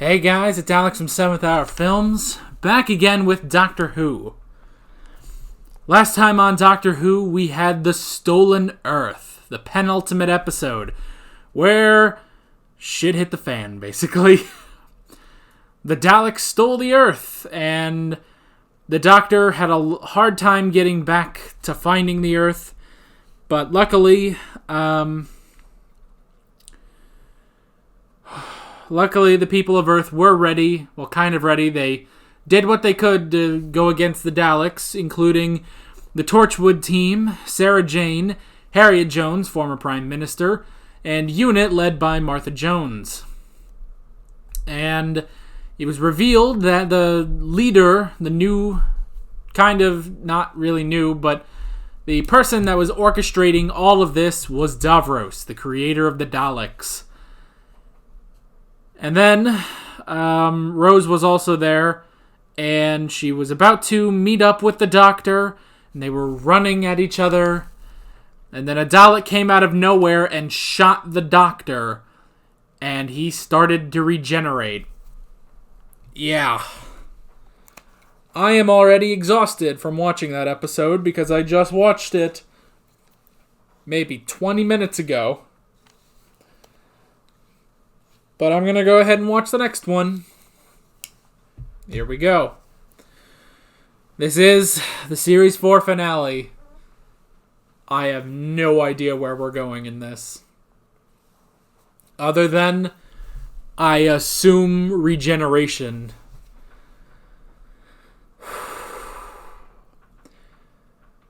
Hey guys, it's Alex from 7th Hour Films, back again with Doctor Who. Last time on Doctor Who, we had The Stolen Earth, the penultimate episode, where shit hit the fan, basically. The Daleks stole the Earth, and the Doctor had a hard time getting back to finding the Earth, but luckily, Luckily, the people of Earth were ready. Well, kind of ready. They did what they could to go against the Daleks, including the Torchwood team, Sarah Jane, Harriet Jones, former Prime Minister, and UNIT led by Martha Jones. And it was revealed that the leader, the new, kind of not really new, but the person that was orchestrating all of this was Davros, the creator of the Daleks. And then, Rose was also there, and she was about to meet up with the Doctor, and they were running at each other, and then a Dalek came out of nowhere and shot the Doctor, and he started to regenerate. Yeah. I am already exhausted from watching that episode, because I just watched it maybe 20 minutes ago. But I'm going to go ahead and watch the next one. Here we go. This is the Series 4 finale. I have no idea where we're going in this. Other than, I assume, regeneration.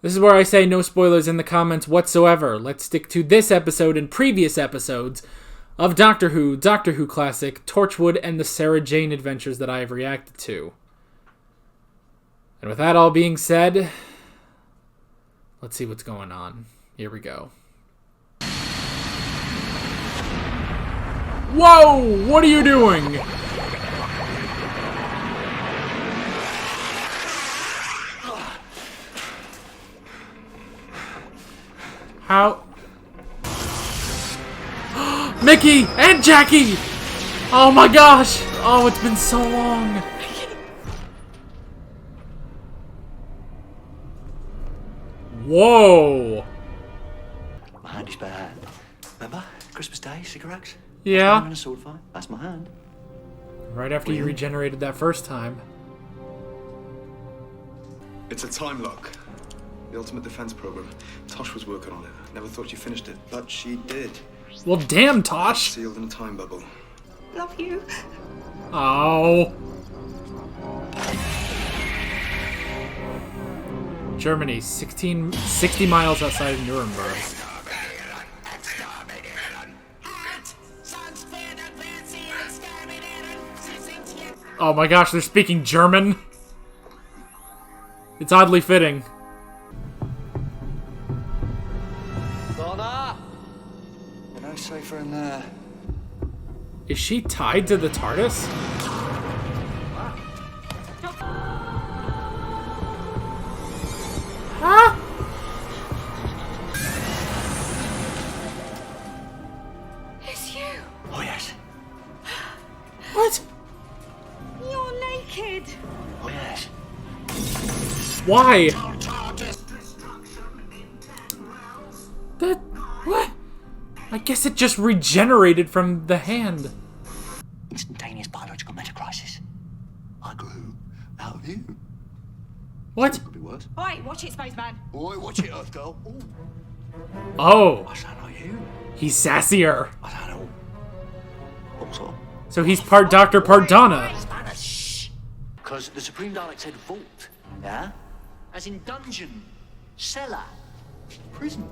This is where I say no spoilers in the comments whatsoever. Let's stick to this episode and previous episodes of Doctor Who Classic, Torchwood, and the Sarah Jane adventures that I have reacted to. And with that all being said, let's see what's going on. Here we go. Whoa! What are you doing? How? Mickey and Jackie! Oh my gosh! Oh, it's been so long. Whoa! My hand is bad. Remember? Christmas Day, cigarettes? Yeah. I'm in a sword fight. That's my hand. Right after you regenerated that first time. It's a time lock. The ultimate defense program. Tosh was working on it. Never thought she finished it, but she did. Well, damn, Tosh. Sealed in a time bubble. Love you. Oh. Germany, 60 miles outside of Nuremberg. Oh my gosh, they're speaking German. It's oddly fitting. Donna! You're no safer in there. Is she tied to the TARDIS? Huh? It's you. Oh, yes. What? You're naked. Oh, yes. Why? That... What? I guess it just regenerated from the hand. Instantaneous biological metacrisis. I grew out of you. What? Could be worse. Oi, watch it, spaceman. Oi, watch it, Earth Girl. Ooh. Oh, I sound like you. he's sassier. I don't know. Also, So he's part Doctor, part Donna. Spanish. Because the Supreme Dalek said vault, yeah? As in dungeon, cellar, prison.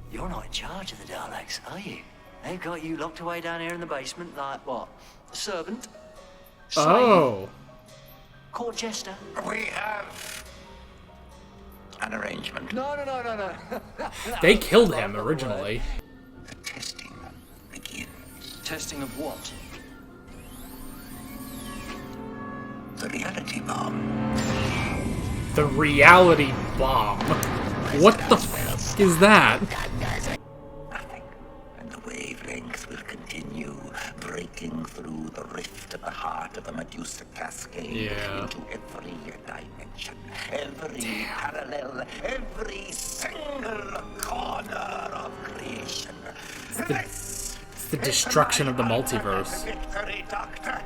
You're not in charge of the Daleks, are you? They've got you locked away down here in the basement like, what? A servant? Slave? Oh. Court jester? We have an arrangement. No. They killed him originally. The testing begins. Testing of what? The reality bomb. The reality bomb. What the f is that? Nothing. And the wavelength will continue breaking through the rift at the heart of the Medusa cascade Yeah. into every dimension, every parallel, every single corner of creation. This It's the destruction of the multiverse. victory, Doctor.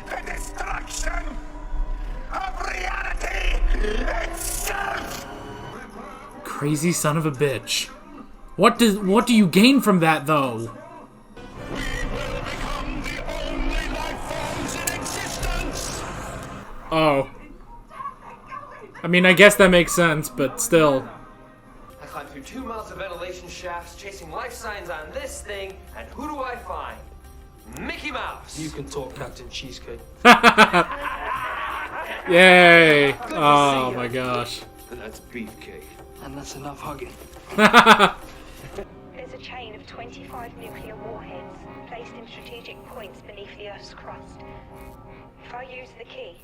The destruction of reality itself. Crazy son of a bitch. What do you gain from that, though? Oh. I mean, I guess that makes sense, but still. I climbed through 2 miles of ventilation shafts, chasing life signs on this thing, and who do I find? Mickey Mouse! You can talk, Captain Cheesecake. Yay! Oh my gosh. That's beefcake. And that's enough hugging. There's a chain of 25 nuclear warheads placed in strategic points beneath the Earth's crust. If I use the key,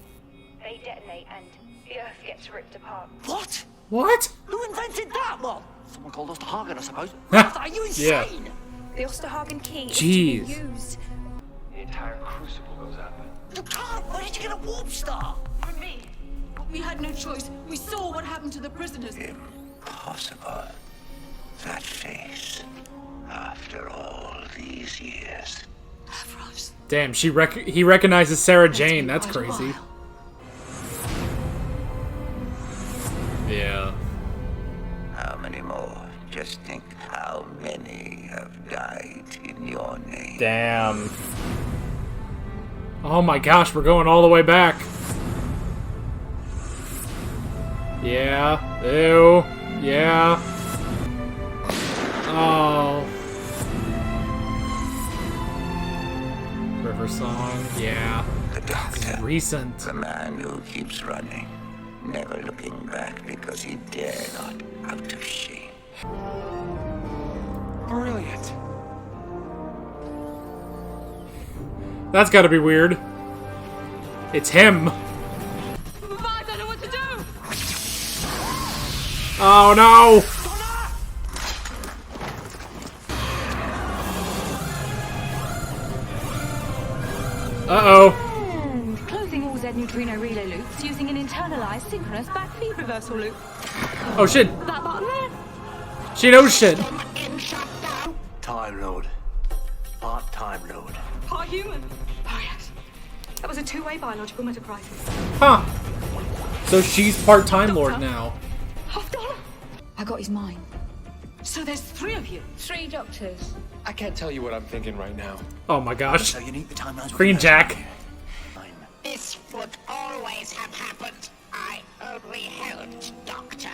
they detonate and the Earth gets ripped apart. What? What? Who invented that? Well, someone called Osterhagen, I suppose. Are you Yeah. insane? The Osterhagen key is to Jeez. be used. The entire crucible goes up. You can't. Where did you get a warp star? From me. We had no choice. We saw what happened to the prisoners. Impossible. That face. After all these years. Avros. Damn, he recognizes Sarah Jane. That's Quite a crazy. while. Yeah. How many more? Just think how many have died in your name. Damn. Oh my gosh, we're going all the way back. Yeah. Ew. Yeah. Oh. River Song. Yeah. The doctor. Recent. The man who keeps running, never looking back because he dare not, out of shame. Brilliant. That's gotta be weird. It's him. I don't know what to do. Oh no! Uh-oh. Closing all Z neutrino relay loops using an internalized synchronous backfeed reversal loop. Oh shit. That button there? She knows shit. Time Lord. Part-time Lord. Part human. Oh yes. That was a two-way biological meta crisis. Huh. So she's part-time Lord now. Half Donna. I got his mind. So there's 3 of you. 3 doctors. I can't tell you what I'm thinking right now. Oh my gosh. So you need the timelines. Green Jack. This would always have happened. I only helped, Doctor.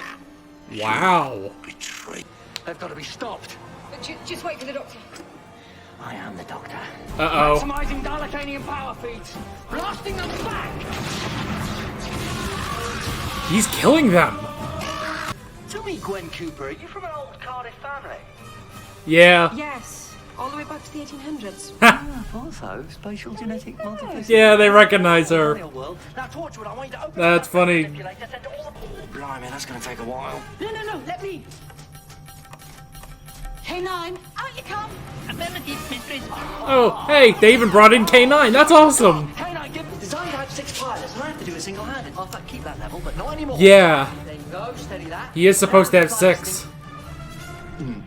Wow. Betrayed. They've got to be stopped. But just wait for the doctor. I am the Doctor. Uh-oh. Maximizing Dalekanian power feeds. Blasting them back. He's killing them. Tell me, Gwen Cooper, are you from an old Cardiff family? Yeah. Yes. All the way back to the 1800s. Also, spatial genetic multiplicity. Yeah, they recognize her. Real world. Now, Torchwood, I want you to open That's up that funny. manipulator, send all the- Blimey, that's going to take a while. No, let me. K9, out you come. Oh, hey, they even brought in K9. That's awesome. K9, give designed to have 6 pilots, and I have to do it single-handed. I'll keep that level, but not anymore. Yeah. There you go, steady that. He is supposed to have 6.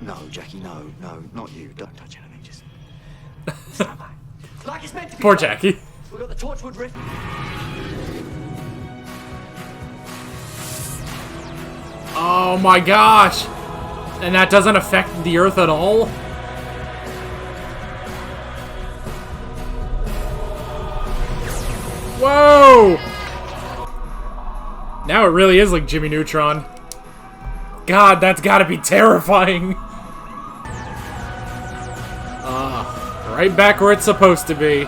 No, Jackie, no, not you. Don't touch anything, just stand back. Like it's meant to be. Poor Jackie. We've got the Torchwood rift. Oh my gosh. And that doesn't affect the Earth at all? Whoa! Now it really is like Jimmy Neutron. God, that's gotta be terrifying. Right back where it's supposed to be.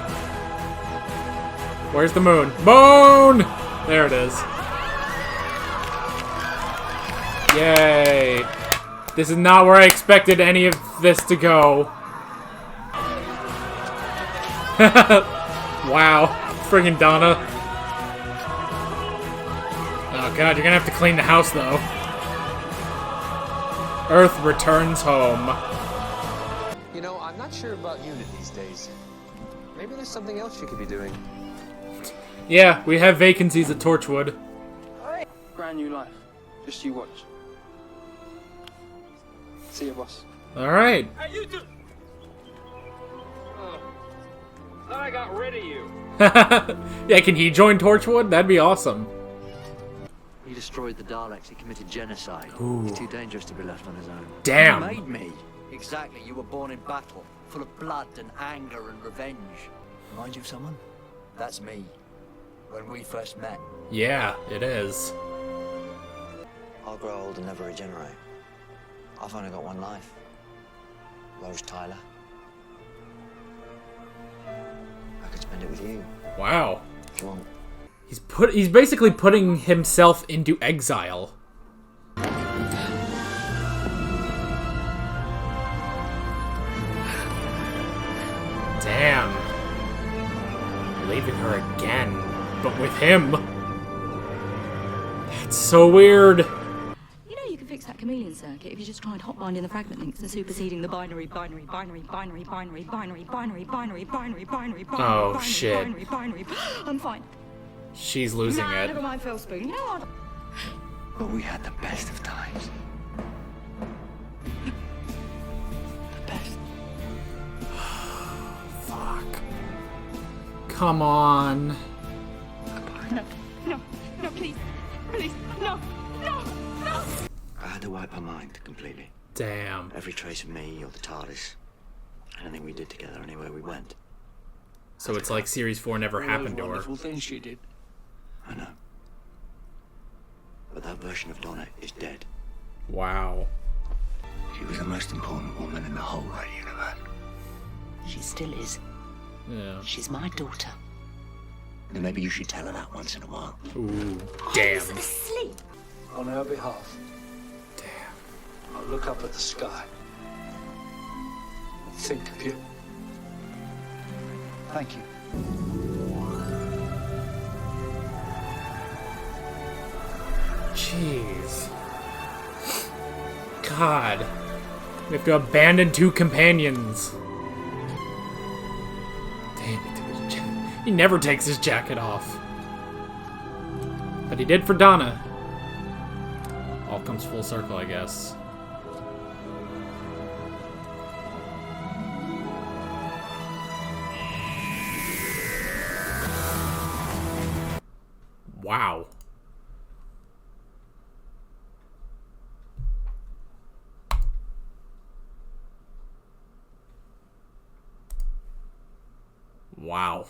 Where's the moon? Moon! There it is. Yay. This is not where I expected any of this to go. Wow. Friggin' Donna. Oh god, you're gonna have to clean the house though. Earth returns home. You know, I'm not sure about Unit these days. Maybe there's something else you could be doing. Yeah, we have vacancies at Torchwood. Brand new life. Just you watch. See you, boss. Alright. Hey, you do. Thought I got rid of you. Yeah, can he join Torchwood? That'd be awesome. He destroyed the Daleks. He committed genocide. Ooh. He's too dangerous to be left on his own. Damn. You made me. Exactly. You were born in battle, full of blood and anger and revenge. Remind you of someone? That's me. When we first met. Yeah, it is. I'll grow old and never regenerate. I've only got one life. Rose Tyler. I could spend it with you. Wow. If you want. He's basically putting himself into exile. Damn. Leaving her again, but with him. That's so weird. You know you can fix that chameleon circuit if you just tried hotbinding the fragment links and superseding the binary. Oh, shit. I'm fine. She's losing Nah, it. never mind, Phil Spoon. You know what? But we had the best of times. The best. Fuck. Come on. No, please. Please, no. I had to wipe her mind completely. Damn. Every trace of me or the TARDIS. Anything we did together, anywhere we went. So it's like Series 4 never happened to her. Wonderful things she did. I know. But that version of Donna is dead. Wow. She was the most important woman in the whole right universe. She still is. Yeah. She's my daughter. And maybe you should tell her that once in a while. Ooh. Damn. Asleep. On her behalf, Damn. I'll look up at the sky and think of you. Thank you. Jeez. God. We have to abandon 2 companions. Damn, he never takes his jacket off. But he did for Donna. All comes full circle, I guess. Wow. Wow.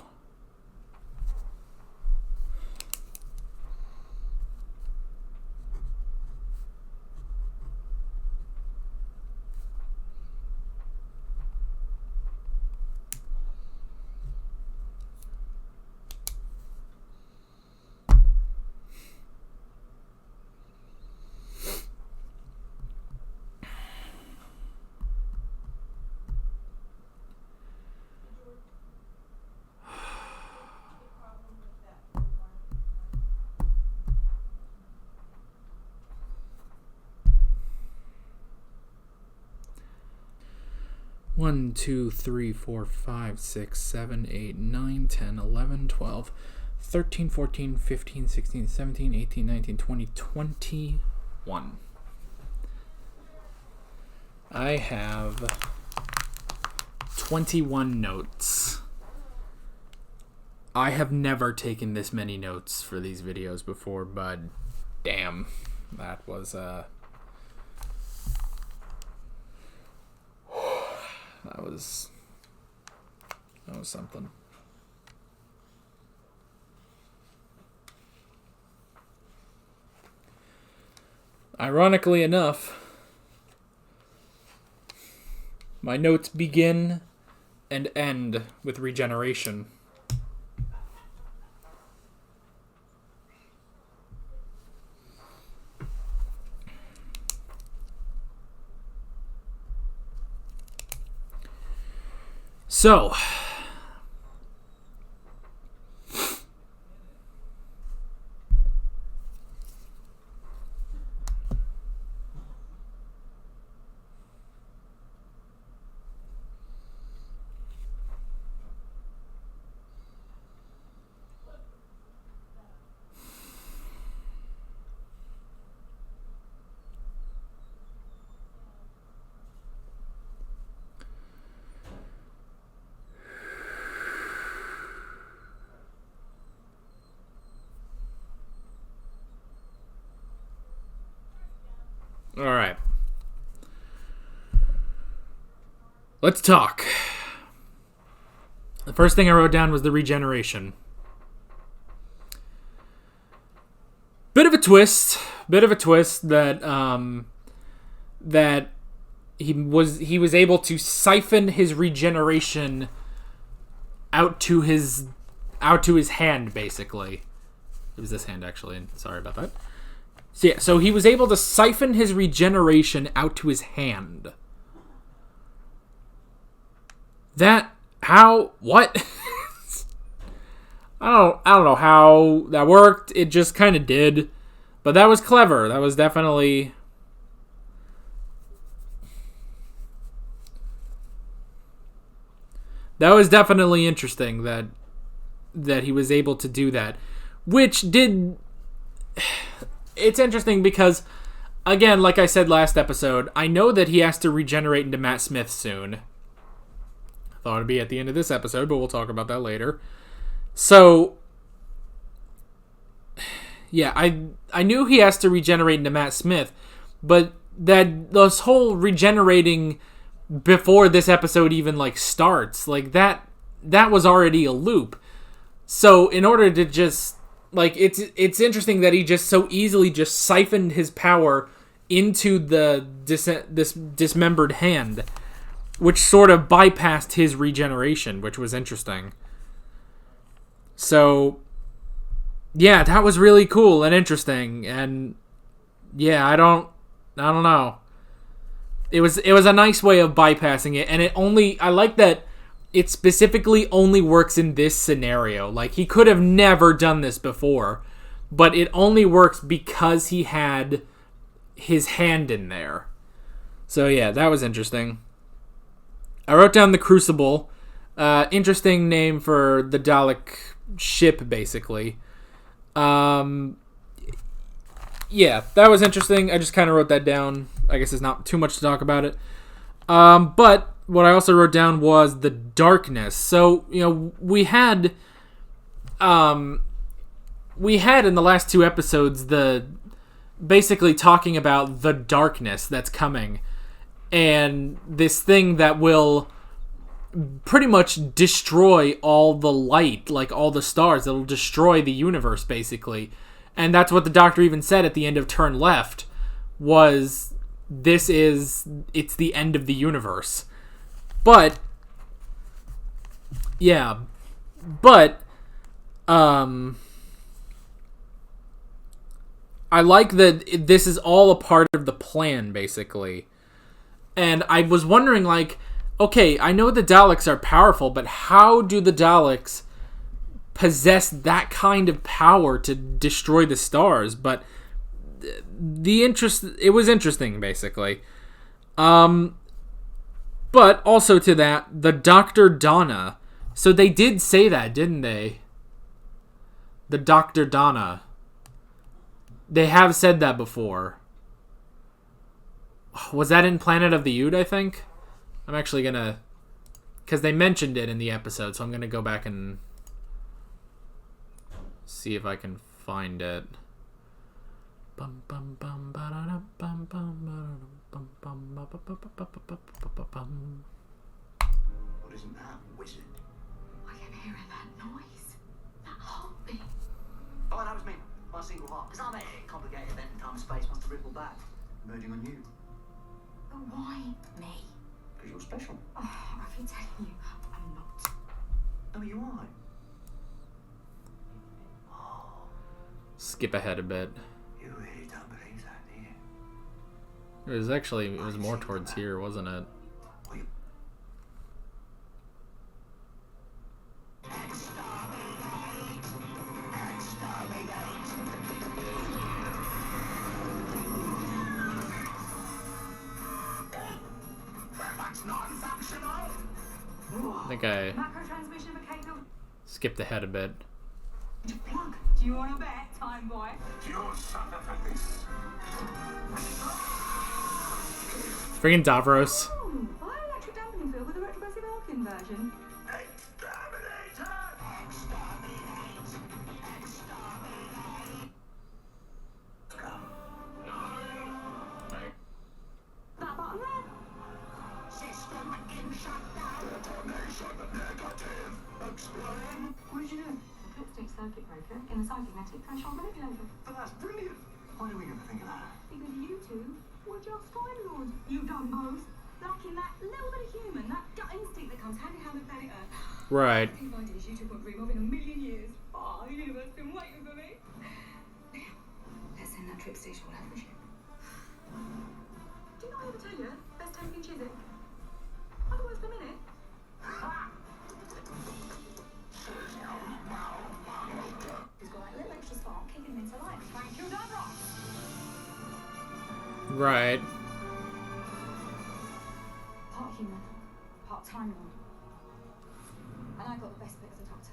One, 2, 3, 4, 5, 6, 7, 8, 9, 10, 11, 12, 13, 14, 15, 16, 17, 18, 19, 20, 21. I have 21 notes. I have never taken this many notes for these videos before, but damn, that was that was something. Ironically enough, my notes begin and end with regeneration. So, let's talk. The first thing I wrote down was the regeneration. Bit of a twist that that he was able to siphon his regeneration out to his hand, basically. It was this hand, actually. Sorry about that. So yeah, so he was able to siphon his regeneration out to his hand. What? I don't know how that worked. It just kind of did. But that was clever. That was definitely... That was definitely interesting that he was able to do that. Which did... It's interesting because, again, like I said last episode, I know that he has to regenerate into Matt Smith soon. I thought it'd be at the end of this episode, but we'll talk about that later. So, yeah, I knew he has to regenerate into Matt Smith, but that this whole regenerating before this episode even starts, that was already a loop. So in order to just it's interesting that he just so easily just siphoned his power into this dismembered hand, which sort of bypassed his regeneration, which was interesting. So, yeah, that was really cool and interesting, and yeah, I don't know. It was a nice way of bypassing it, and I like that it specifically only works in this scenario. He could have never done this before, but it only works because he had his hand in there. So yeah, that was interesting. I wrote down the Crucible. Interesting name for the Dalek ship, basically. Yeah, that was interesting. I just kind of wrote that down. I guess there's not too much to talk about it. But what I also wrote down was the darkness. So, we had in the last two episodes basically talking about the darkness that's coming, and this thing that will pretty much destroy all the light, all the stars. It'll destroy the universe, basically. And that's what the Doctor even said at the end of Turn Left, was it's the end of the universe. But I like that this is all a part of the plan, basically. And I was wondering, okay, I know the Daleks are powerful, but how do the Daleks possess that kind of power to destroy the stars? But it was interesting, basically. But also to that, the Dr. Donna. So they did say that, didn't they? The Dr. Donna. They have said that before. Was that in Planet of the Ood, I think? I'm actually gonna... Because they mentioned it in the episode, so I'm gonna go back and see if I can find it. What isn't that, wizard? I can hear that noise. That heartbeat. Oh, that was me. My single heart. Because I'm a complicated event and time and space must have rippled back. Merging on you. But why me? Because you're special. Oh, I've been telling you, I'm not. No, you are. Skip ahead a bit. You really don't believe that, do you? It was more towards here, wasn't it? I think I skipped ahead a bit. Do you want to bet, time boy? Friggin' Davros. Electric dampening field with a retrogressive arc inversion. That button there? System inside. circuit breaker in the cybernetic threshold manipulator. But that's brilliant. Why do we never think of that? Because you two were just Time Lords. You've done both. Lacking that little bit of human, that gut instinct that comes hand in hand with planet Earth. Right. Two ideas you two won't dream of in a million years. Oh, the universe been waiting for me. Let's send that trip station all over the ship. Didn't I ever tell you? Best take in Chiswick. Otherwise, per minute. He's got that little extra spark kicking him into life. Thank you, Donna. Right. Part human, part Time Lord. And I got the best bit of the Doctor.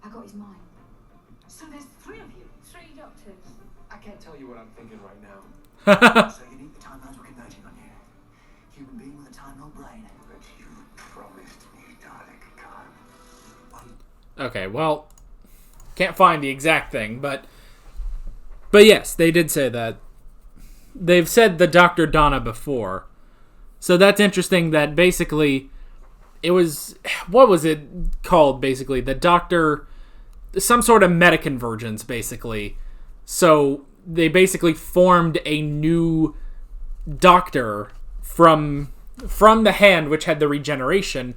I got his mind. So there's three of you. Three Doctors. I can't tell you what I'm thinking right now. So you need the Time Lords were converging on you. Human being with a Time Lord brain. But you promised me Dalek Khan. Okay, well, can't find the exact thing, but yes, they did say that. They've said the Dr. Donna before. So that's interesting that basically it was, what was it called basically? The Doctor, some sort of meta-convergence basically. So they basically formed a new Doctor from the hand which had the regeneration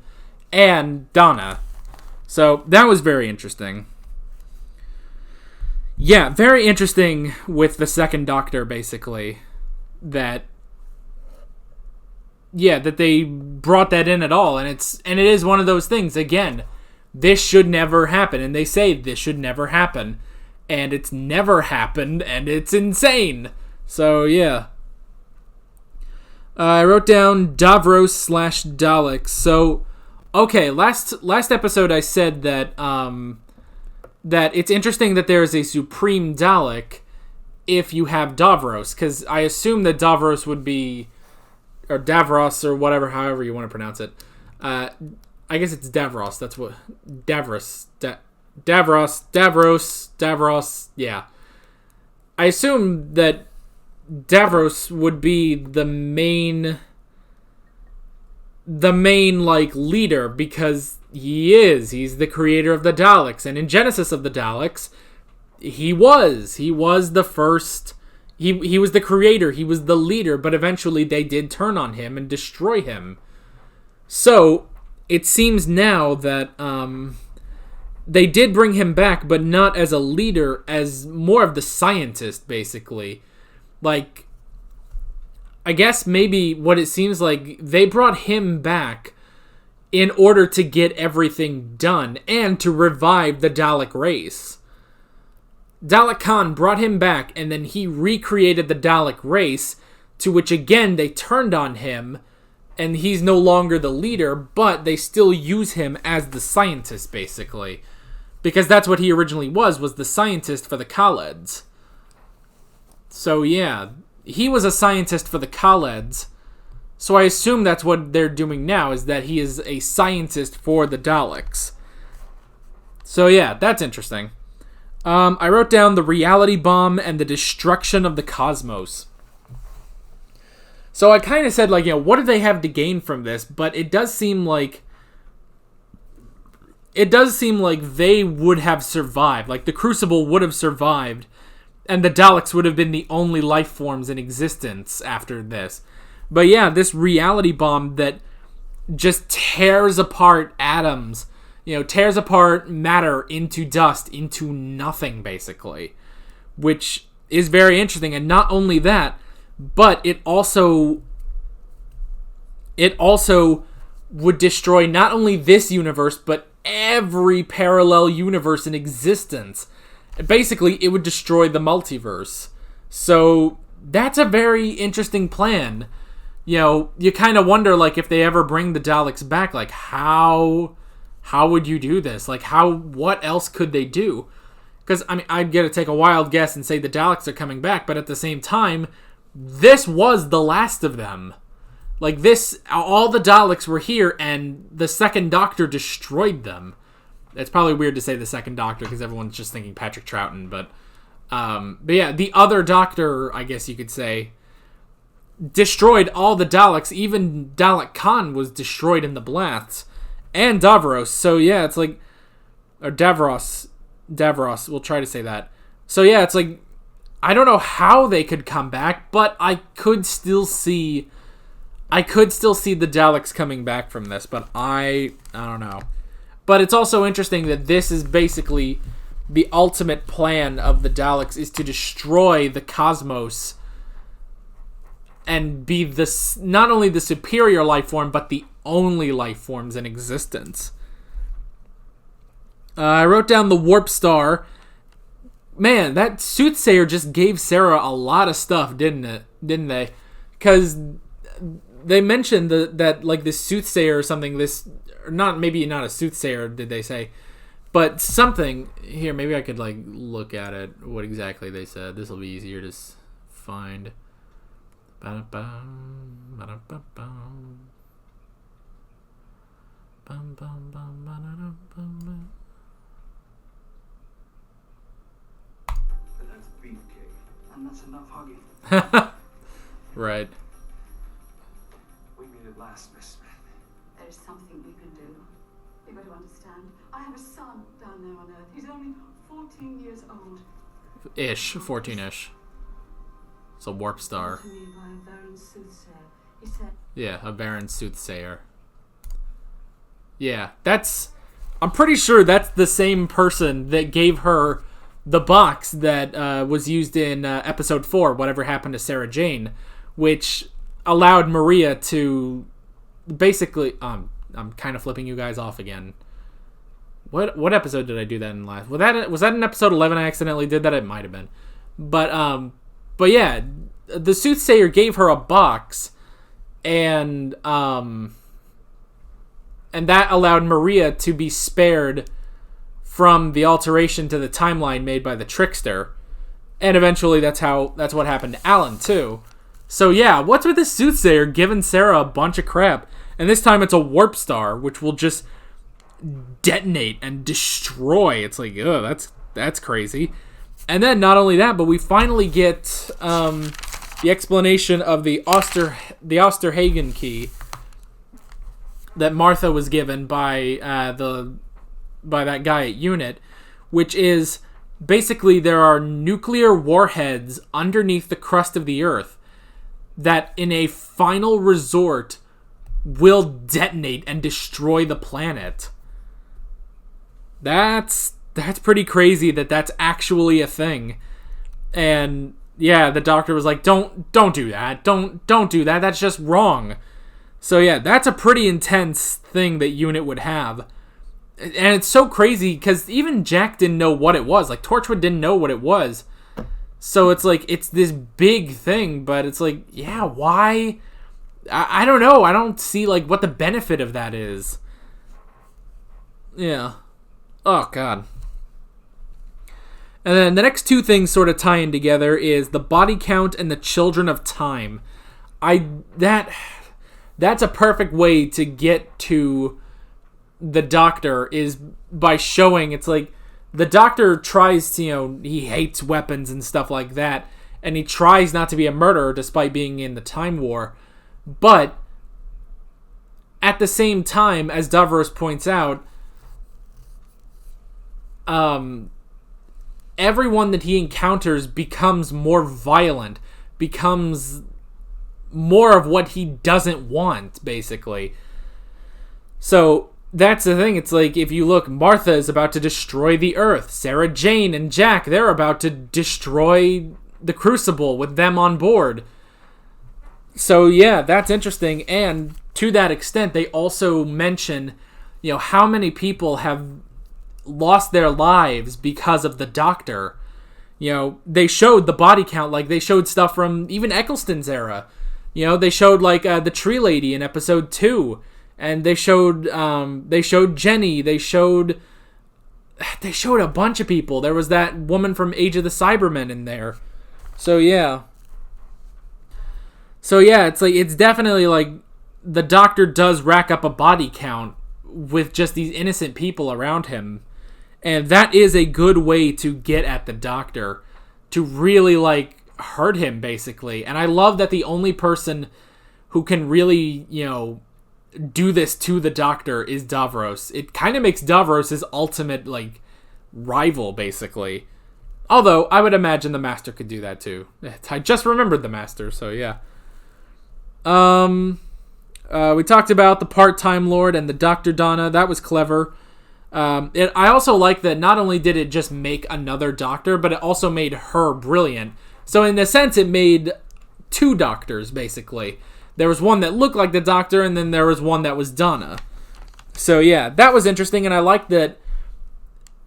and Donna. So that was very interesting. Yeah, very interesting with the second Doctor, basically. That they brought that in at all. And it is one of those things, again, this should never happen. And they say this should never happen. And it's never happened, and it's insane. So, yeah. I wrote down Davros/Daleks. So, okay, last episode I said that that it's interesting that there is a Supreme Dalek if you have Davros, because I assume that Davros would be, or Davros, or whatever, however you want to pronounce it. I guess it's Davros. That's what Davros, yeah. I assume that Davros would be the main like leader, because he's the creator of the Daleks, and in Genesis of the Daleks he was the first, he was the creator, he was the leader, but eventually they did turn on him and destroy him. So it seems now that they did bring him back, but not as a leader, as more of the scientist, basically. Like, I guess maybe what it seems like, they brought him back in order to get everything done and to revive the Dalek race. Dalek Khan brought him back, and then he recreated the Dalek race, to which again they turned on him, and he's no longer the leader, but they still use him as the scientist, basically. Because that's what he originally was the scientist for the Khaleds. So yeah, he was a scientist for the Khaleds. So I assume that's what they're doing now, is that he is a scientist for the Daleks. So yeah, that's interesting. I wrote down the reality bomb and the destruction of the cosmos. So I kind of said, like, what do they have to gain from this? But it does seem like they would have survived. Like, the Crucible would have survived, and the Daleks would have been the only life forms in existence after this. But yeah, this reality bomb that just tears apart atoms, tears apart matter into dust, into nothing, basically. Which is very interesting. And not only that, but it also would destroy not only this universe, but every parallel universe in existence. Basically, it would destroy the multiverse. So that's a very interesting plan. You kind of wonder, like, if they ever bring the Daleks back, like, how would you do this? Like, what else could they do? Because, I mean, I'd get to take a wild guess and say the Daleks are coming back, but at the same time, this was the last of them. Like, all the Daleks were here, and the second Doctor destroyed them. It's probably weird to say the second Doctor, because everyone's just thinking Patrick Troughton, but yeah, the other Doctor, I guess you could say, destroyed all the Daleks. Even Dalek Khan was destroyed in the blasts, and Davros. So yeah, it's like, or Davros. Davros, we'll try to say that. So yeah, it's like, I don't know how they could come back, but I could still see the Daleks coming back from this, but I don't know. But it's also interesting that this is basically the ultimate plan of the Daleks, is to destroy the cosmos and be not only the superior life form, but the only life forms in existence. I wrote down the Warp Star. Man, that soothsayer just gave Sarah a lot of stuff, didn't they? Because they mentioned that like this soothsayer or something, maybe not a soothsayer, did they say? But something here, maybe I could like look at it, what exactly they said. This will be easier to find. Ba-da-bum, ba-da-ba-bum. Bum, bum, bum, ba-da-da-bum. But that's beefcake, and that's enough hugging. Right. We made it last, Miss Smith. There's something we can do. You've got to understand. I have a son down there on Earth. He's only 14 years old. 14-ish. It's a warp star. To me by a Baron Soothsayer. He said, Yeah, a Baron Soothsayer. Yeah, I'm pretty sure that's the same person that gave her the box that was used in episode 4, Whatever Happened to Sarah Jane, which allowed Maria to basically... I'm kind of flipping you guys off again. What episode did I do that in last? Was that in episode 11 I accidentally did that? It might have been. But yeah, the soothsayer gave her a box, and that allowed Maria to be spared from the alteration to the timeline made by the trickster. And eventually that's what happened to Alan too. So yeah, what's with the soothsayer giving Sarah a bunch of crap? And this time it's a warp star, which will just detonate and destroy. It's like, oh, that's crazy. And then not only that, but we finally get the explanation of the Osterhagen key that Martha was given by that guy at UNIT, which is basically there are nuclear warheads underneath the crust of the Earth that in a final resort will detonate and destroy the planet. That's pretty crazy that's actually a thing. And yeah, the doctor was like, don't do that. Don't do that. That's just wrong. So yeah, that's a pretty intense thing that UNIT would have. And it's so crazy because even Jack didn't know what it was. Like, Torchwood didn't know what it was. So it's like, it's this big thing, but it's like, yeah, why? I don't know. I don't see, like, what the benefit of that is. Yeah. Oh, God. And then the next two things sort of tie in together is the body count and the Children of Time. That's a perfect way to get to the Doctor, is by showing, it's like, the Doctor tries to, he hates weapons and stuff like that, and he tries not to be a murderer despite being in the Time War. But at the same time, as Davros points out, everyone that he encounters becomes more violent, becomes more of what he doesn't want, basically. So that's the thing. It's like, if you look, Martha is about to destroy the Earth. Sarah Jane and Jack, they're about to destroy the Crucible with them on board. So yeah, that's interesting. And to that extent, they also mention, how many people have lost their lives because of the Doctor. They showed the body count, like they showed stuff from even Eccleston's era. They showed like the Tree Lady in episode 2, and they showed Jenny. They showed a bunch of people. There was that woman from Age of the Cybermen in there. So yeah, it's like, it's definitely like the Doctor does rack up a body count with just these innocent people around him. And that is a good way to get at the Doctor, to really, like, hurt him, basically. And I love that the only person who can really, do this to the Doctor is Davros. It kind of makes Davros his ultimate, like, rival, basically. Although, I would imagine the Master could do that, too. I just remembered the Master, so yeah. We talked about the part-time Lord and the Dr. Donna. That was clever. I also like that not only did it just make another Doctor, but it also made her brilliant. So in a sense, it made two Doctors, basically. There was one that looked like the Doctor, and then there was one that was Donna. So yeah, that was interesting, and I like that,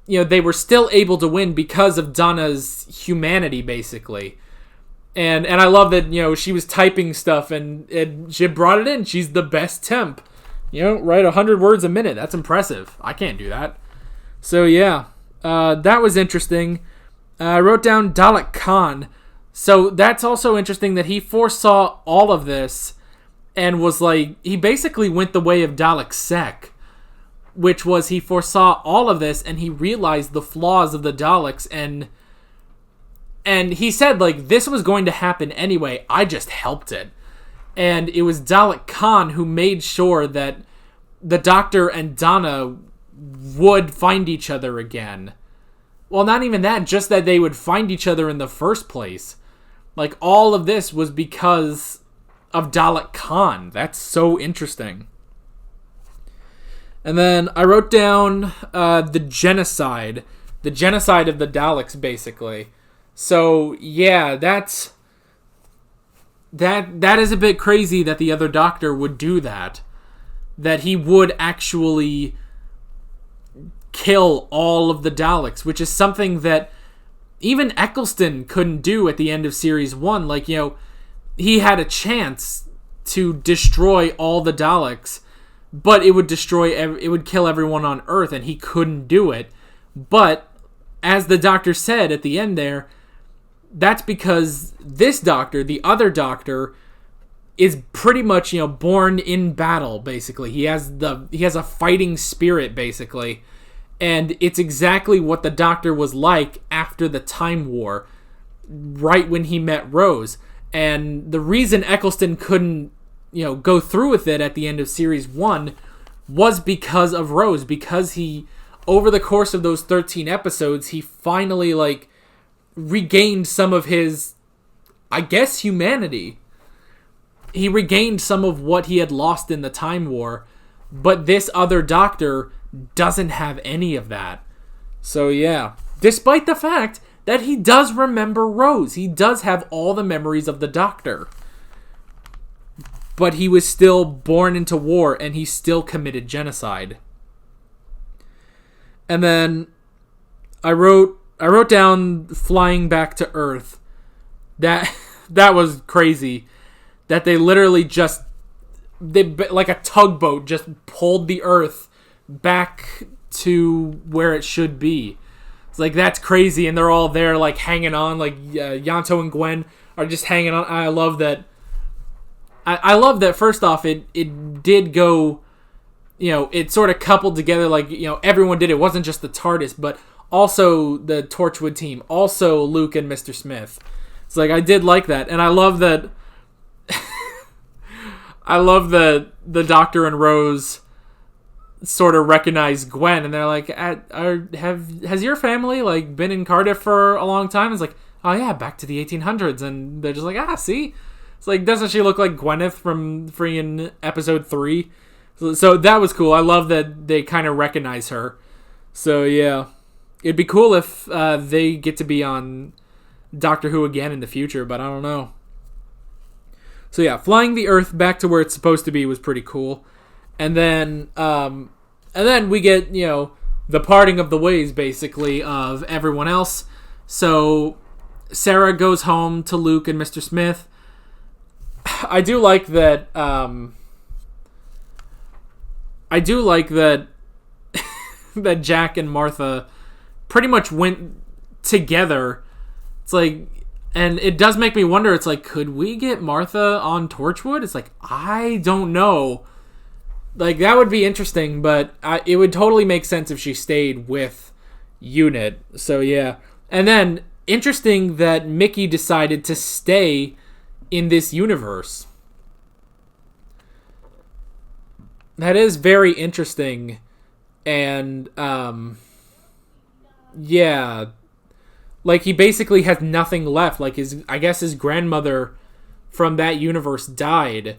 you know, they were still able to win because of Donna's humanity, basically. And I love that, you know, she was typing stuff, and she brought it in. She's the best temp. You know, write 100 words a minute. That's impressive. I can't do that. So yeah, that was interesting. I wrote down Dalek Khan. So that's also interesting that he foresaw all of this and was like, he basically went the way of Dalek Sec, which was he foresaw all of this and he realized the flaws of the Daleks, and he said, like, this was going to happen anyway. I just helped it. And it was Dalek Khan who made sure that the Doctor and Donna would find each other again. Well, not even that, just that they would find each other in the first place. Like, all of this was because of Dalek Khan. That's so interesting. And then I wrote down the genocide. The genocide of the Daleks, basically. So, yeah, that is a bit crazy that the other Doctor would do that. That he would actually kill all of the Daleks, which is something that even Eccleston couldn't do at the end of Series 1. Like, you know, he had a chance to destroy all the Daleks, but it would kill everyone on Earth, and he couldn't do it. But, as the Doctor said at the end there, that's because this Doctor, the other Doctor, is pretty much, you know, born in battle, basically. He has a fighting spirit, basically. And it's exactly what the Doctor was like after the Time War, right when he met Rose. And the reason Eccleston couldn't, you know, go through with it at the end of Series 1 was because of Rose. Because he, over the course of those 13 episodes, he finally, like, regained some of his, I guess, humanity. He regained some of what he had lost in the Time War, but this other Doctor doesn't have any of that. So yeah, despite the fact that he does remember Rose, he does have all the memories of the Doctor, but he was still born into war and he still committed genocide. And then I wrote down flying back to Earth. That was crazy. That they literally like a tugboat, just pulled the Earth back to where it should be. It's like, that's crazy, and they're all there, like, hanging on. Like, Yanto and Gwen are just hanging on. I love that. I love that, first off, it did go, you know, it sort of coupled together, like, you know, everyone did. It wasn't just the TARDIS, but also the Torchwood team, also Luke and Mr. Smith. It's like, I did like that, and I love that. I love that the Doctor and Rose sort of recognize Gwen, and they're like, has your family, like, been in Cardiff for a long time? It's like, oh yeah, back to the 1800s, and they're just like, see? It's like, doesn't she look like Gwyneth from freaking episode 3? So that was cool. I love that they kind of recognize her. So yeah, it'd be cool if they get to be on Doctor Who again in the future, but I don't know. So yeah, flying the Earth back to where it's supposed to be was pretty cool. And then we get, you know, the parting of the ways, basically, of everyone else. So Sarah goes home to Luke and Mr. Smith. I do like that. That Jack and Martha pretty much went together. It's like, and it does make me wonder. It's like, could we get Martha on Torchwood? It's like, I don't know. Like, that would be interesting, but it would totally make sense if she stayed with Unit. So yeah, and then interesting that Mickey decided to stay in this universe. That is very interesting. And, yeah. Like, he basically has nothing left. Like, I guess his grandmother from that universe died.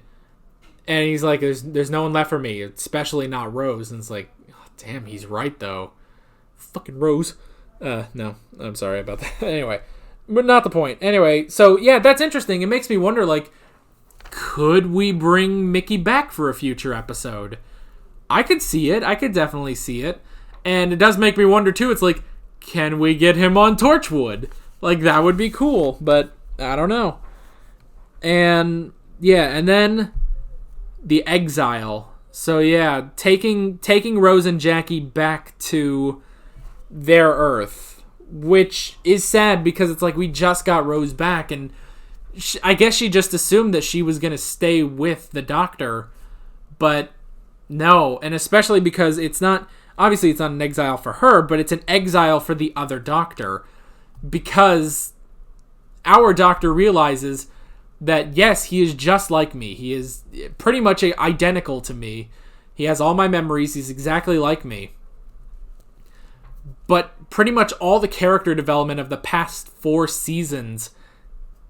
And he's like, there's no one left for me, especially not Rose. And it's like, oh, damn, he's right, though. Fucking Rose. No, I'm sorry about that. Anyway, but not the point. Anyway, so, yeah, that's interesting. It makes me wonder, like, could we bring Mickey back for a future episode? I could see it. I could definitely see it. And it does make me wonder, too. It's like, can we get him on Torchwood? Like, that would be cool. But, I don't know. And, yeah, and then the Exile. So, yeah, taking Rose and Jackie back to their Earth. Which is sad because it's like we just got Rose back. And I guess she just assumed that she was going to stay with the Doctor. But no, and especially because it's not... Obviously, it's not an exile for her, but it's an exile for the other Doctor. Because our Doctor realizes that, yes, he is just like me. He is pretty much identical to me. He has all my memories. He's exactly like me. But pretty much all the character development of the past 4 seasons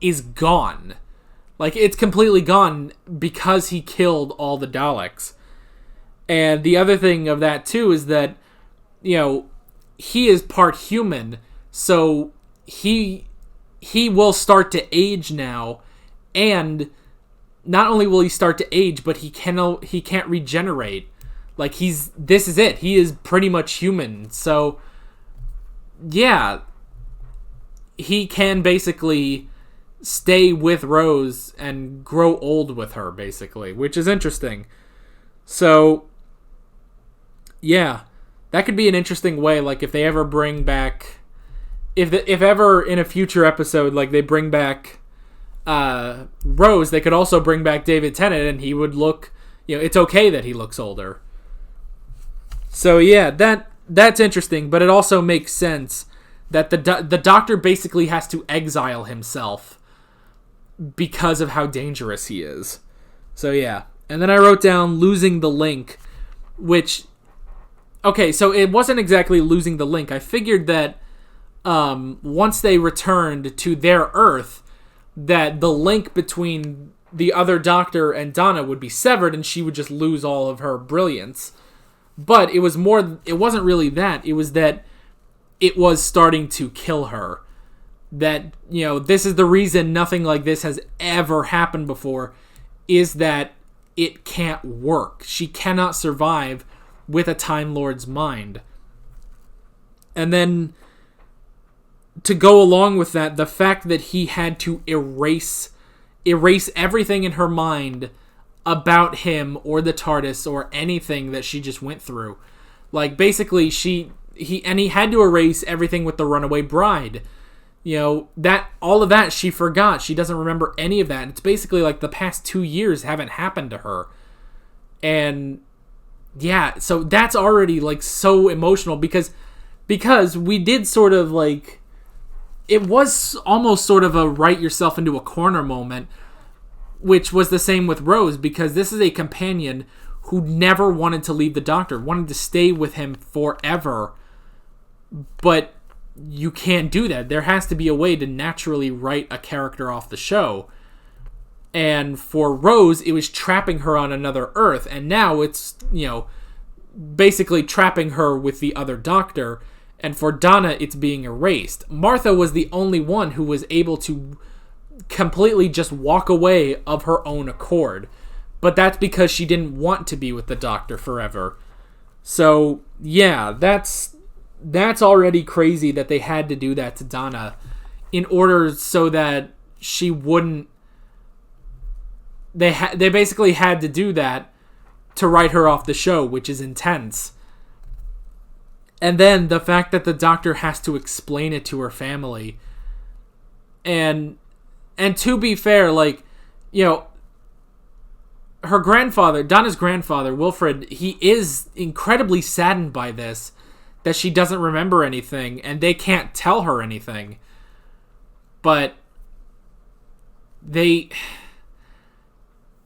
is gone. Like, it's completely gone because he killed all the Daleks. And the other thing of that, too, is that, you know, he is part human, so he will start to age now, and not only will he start to age, but he can't regenerate. Like, this is it. He is pretty much human. So, yeah, he can basically stay with Rose and grow old with her, basically, which is interesting. So, yeah, that could be an interesting way. Like, if they ever bring back, if ever in a future episode, like, they bring back Rose, they could also bring back David Tennant, and he would look, you know, it's okay that he looks older. So, yeah, that's interesting, but it also makes sense that the Doctor basically has to exile himself because of how dangerous he is. So, yeah. And then I wrote down losing the link, which... Okay, so it wasn't exactly losing the link. I figured that once they returned to their Earth, that the link between the other Doctor and Donna would be severed and she would just lose all of her brilliance. But it wasn't really that. It was that it was starting to kill her. That, you know, this is the reason nothing like this has ever happened before, is that it can't work. She cannot survive with a Time Lord's mind. And then, to go along with that, the fact that he had to erase everything in her mind about him or the TARDIS or anything that she just went through. Like, basically, he had to erase everything with the runaway bride. You know, that all of that she forgot. She doesn't remember any of that. It's basically like the past 2 years haven't happened to her. And yeah, so that's already like so emotional because we did sort of like, it was almost sort of a write yourself into a corner moment, which was the same with Rose, because this is a companion who never wanted to leave the Doctor, wanted to stay with him forever. But you can't do that. There has to be a way to naturally write a character off the show. And for Rose, it was trapping her on another Earth. And now it's, you know, basically trapping her with the other Doctor. And for Donna, it's being erased. Martha was the only one who was able to completely just walk away of her own accord. But that's because she didn't want to be with the Doctor forever. So, yeah, that's already crazy that they had to do that to Donna in order so that she wouldn't... They basically had to do that to write her off the show, which is intense. And then the fact that the Doctor has to explain it to her family. And to be fair, like, you know, her grandfather, Donna's grandfather, Wilfred, he is incredibly saddened by this, that she doesn't remember anything, and they can't tell her anything. But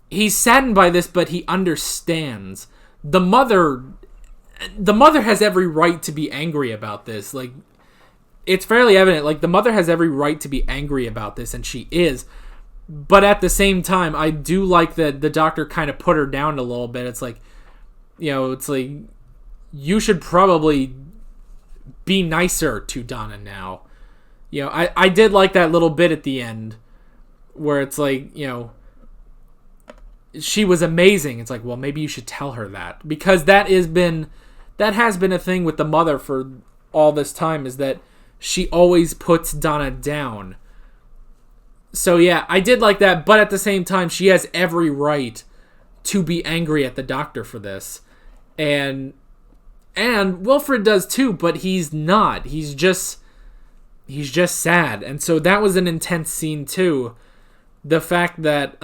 he's saddened by this, but he understands. the mother has every right to be angry about this. Like, it's fairly evident, like, the mother has every right to be angry about this, and she is. But at the same time, I do like that the doctor kind of put her down a little bit. It's like, it's like, you should probably be nicer to Donna now. I did like that little bit at the end where it's like, she was amazing. It's like, well, maybe you should tell her that, because that has been a thing with the mother for all this time, is that she always puts Donna down. So yeah, I did like that, but at the same time, she has every right to be angry at the doctor for this. And Wilfred does too, but he's not. He's just sad. And so that was an intense scene too. The fact that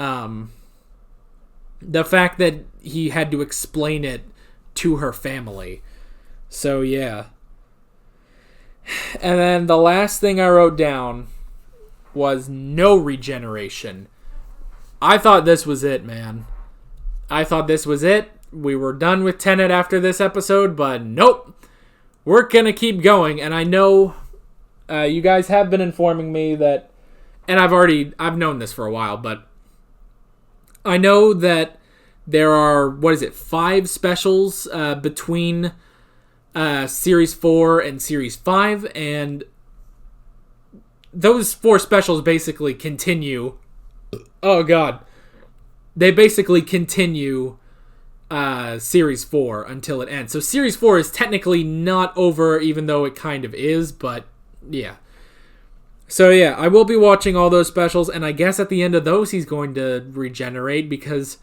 he had to explain it to her family. So yeah. And then the last thing I wrote down was no regeneration. I thought this was it, man. I thought this was it. We were done with Tenet after this episode, but nope. We're gonna keep going, and I know you guys have been informing me that, and I've known this for a while, but I know that there are, 5 specials between Series 4 and Series 5, and those 4 specials basically continue. Oh god. They basically continue Series 4 until it ends. So Series 4 is technically not over, even though it kind of is, but yeah. So yeah, I will be watching all those specials, and I guess at the end of those he's going to regenerate, because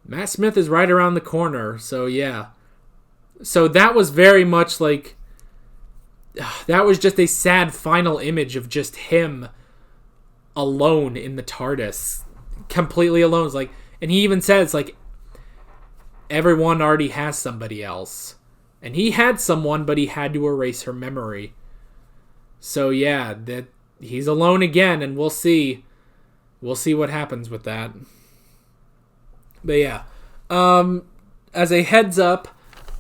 Matt Smith is right around the corner. So yeah. So that was very much like, that was just a sad final image of just him alone in the TARDIS, completely alone. It's like, and he even says, like, everyone already has somebody else, and he had someone, but he had to erase her memory. So yeah, that he's alone again, and we'll see what happens with that. But yeah, as a heads up,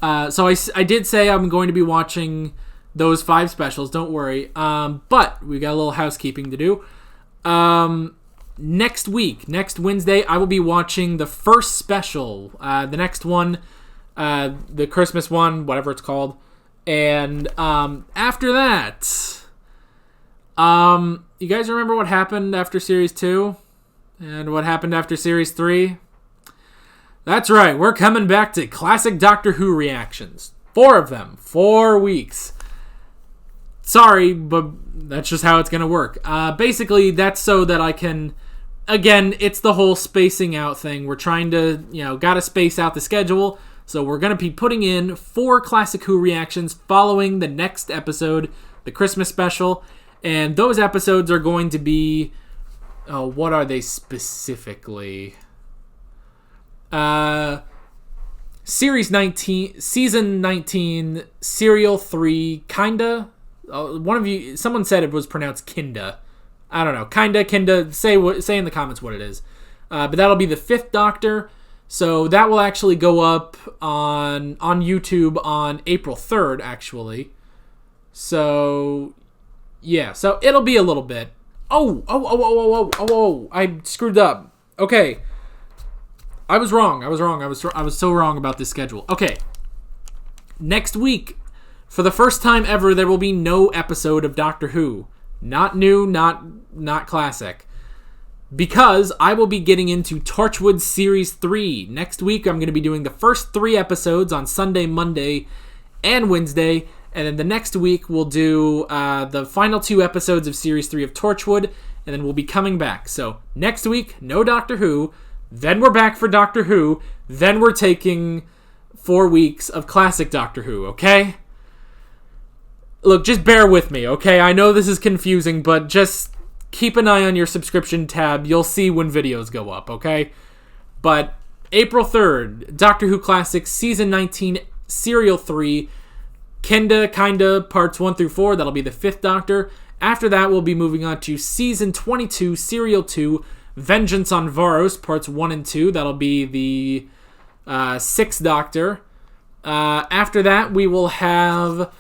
so I did say I'm going to be watching those 5 specials, don't worry. But we got a little housekeeping to do. Next Wednesday, I will be watching the first special, the next one, the Christmas one, whatever it's called. And after that, you guys remember what happened after Series 2? And what happened after Series 3? That's right, we're coming back to classic Doctor Who reactions. 4 of them, 4 weeks. Sorry, but that's just how it's going to work. Basically, that's so that I can... Again, it's the whole spacing out thing. We're trying to, gotta space out the schedule. So we're going to be putting in 4 Classic Who reactions following the next episode, the Christmas special. And those episodes are going to be... what are they specifically? Series 19, Season 19, Serial 3, kinda... someone said it was pronounced Kinda. I don't know. Kinda. Say in the comments what it is. But that'll be the 5th Doctor. So that will actually go up on YouTube on April 3rd, actually. So, yeah. So it'll be a little bit. Oh, I screwed up. Okay. I was wrong. I was so wrong about this schedule. Okay. Next week, for the first time ever, there will be no episode of Doctor Who. Not new, not classic. Because I will be getting into Torchwood Series 3. Next week, I'm going to be doing the first 3 episodes on Sunday, Monday, and Wednesday. And then the next week, we'll do the final 2 episodes of Series 3 of Torchwood. And then we'll be coming back. So, next week, no Doctor Who. Then we're back for Doctor Who. Then we're taking 4 weeks of classic Doctor Who, okay? Look, just bear with me, okay? I know this is confusing, but just keep an eye on your subscription tab. You'll see when videos go up, okay? But April 3rd, Doctor Who Classic Season 19, Serial 3, Kinda, Parts 1 through 4. That'll be the 5th Doctor. After that, we'll be moving on to Season 22, Serial 2, Vengeance on Varos, Parts 1 and 2. That'll be the Sixth Doctor. After that, we will have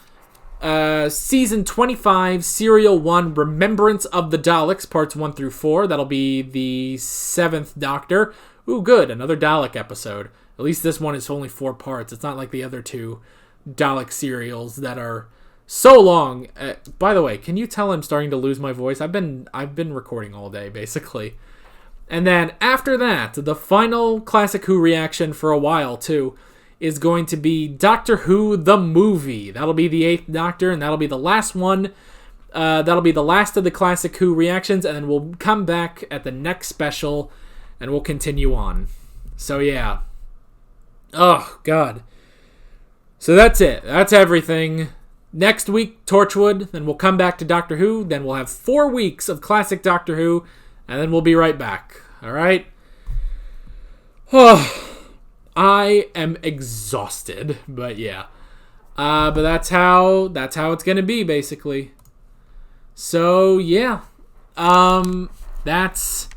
Season 25, Serial 1, Remembrance of the Daleks, Parts 1 through 4. That'll be the 7th Doctor. Ooh, good, another Dalek episode. At least this one is only 4 parts. It's not like the other 2 Dalek serials that are so long. By the way, can you tell I'm starting to lose my voice? I've been recording all day, basically. And then after that, the final Classic Who reaction for a while, too, is going to be Doctor Who the movie. That'll be the 8th Doctor, and that'll be the last one. That'll be the last of the Classic Who reactions, and then we'll come back at the next special, and we'll continue on. So, yeah. Oh, God. So that's it. That's everything. Next week, Torchwood, then we'll come back to Doctor Who, then we'll have 4 weeks of classic Doctor Who, and then we'll be right back. Alright? Oh, I am exhausted, but yeah. But that's how it's gonna be, basically. So, yeah. That's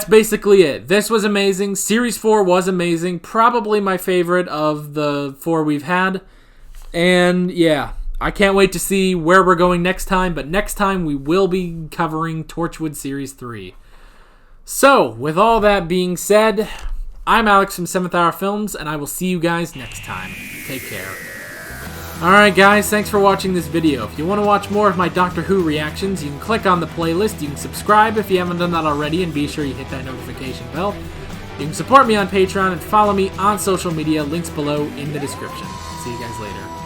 basically it. This was amazing. Series 4 was amazing. Probably my favorite of the 4 we've had. And yeah, I can't wait to see where we're going next time. But next time we will be covering Torchwood Series 3. So, with all that being said, I'm Alex from 7th Hour Films, and I will see you guys next time. Take care. Alright guys, thanks for watching this video. If you want to watch more of my Doctor Who reactions, you can click on the playlist, you can subscribe if you haven't done that already, and be sure you hit that notification bell. You can support me on Patreon and follow me on social media, links below in the description. See you guys later.